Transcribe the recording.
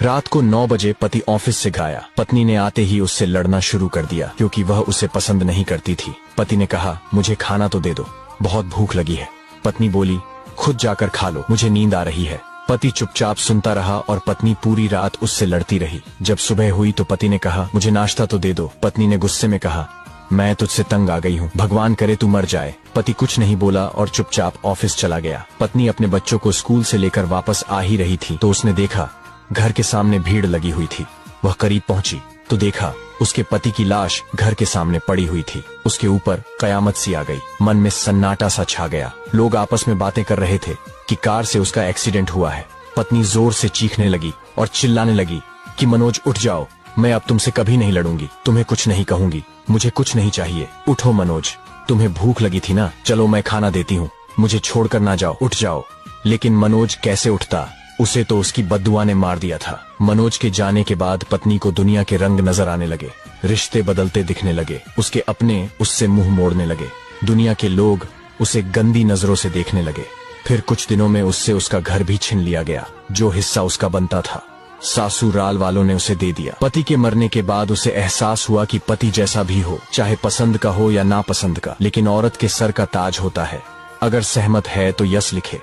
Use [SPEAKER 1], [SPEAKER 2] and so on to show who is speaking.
[SPEAKER 1] रात को 9 बजे पति ऑफिस से घर आया। पत्नी ने आते ही उससे लड़ना शुरू कर दिया क्योंकि वह उसे पसंद नहीं करती थी। पति ने कहा, मुझे खाना तो दे दो, बहुत भूख लगी है। पत्नी बोली, खुद जाकर खा लो, मुझे नींद आ रही है। पति चुपचाप सुनता रहा और पत्नी पूरी रात उससे लड़ती रही। जब सुबह हुई तो पति ने कहा, मुझे नाश्ता तो दे दो। पत्नी ने गुस्से में कहा, मैं तुझसे तंग आ गई हूँ, भगवान करे तू मर जाए। पति कुछ नहीं बोला और चुपचाप ऑफिस चला गया। पत्नी अपने बच्चों को स्कूल से लेकर वापस आ ही रही थी तो उसने देखा घर के सामने भीड़ लगी हुई थी। वह करीब पहुंची तो देखा उसके पति की लाश घर के सामने पड़ी हुई थी। उसके ऊपर कयामत सी आ गई। मन में सन्नाटा सा छा गया। लोग आपस में बातें कर रहे थे कि कार से उसका एक्सीडेंट हुआ है। पत्नी जोर से चीखने लगी और चिल्लाने लगी कि मनोज उठ जाओ, मैं अब तुमसे कभी नहीं लड़ूंगी, तुम्हें कुछ नहीं कहूंगी, मुझे कुछ नहीं चाहिए, उठो मनोज, तुम्हें भूख लगी थी ना, चलो मैं खाना देती हूँ, मुझे छोड़कर ना जाओ, उठ जाओ। लेकिन मनोज कैसे उठता, उसे तो उसकी बद्दुआ ने मार दिया था। मनोज के जाने के बाद पत्नी को दुनिया के रंग नजर आने लगे, रिश्ते बदलते दिखने लगे, उसके अपने उससे मुंह मोड़ने लगे, दुनिया के लोग उसे गंदी नजरों से देखने लगे। फिर कुछ दिनों में उससे उसका घर भी छीन लिया गया, जो हिस्सा उसका बनता था सासुराल वालों ने उसे दे दिया। पति के मरने के बाद उसे एहसास हुआ कि पति जैसा भी हो, चाहे पसंद का हो या नापसंद का, लेकिन औरत के सर का ताज होता है। अगर सहमत है तो यस लिखे।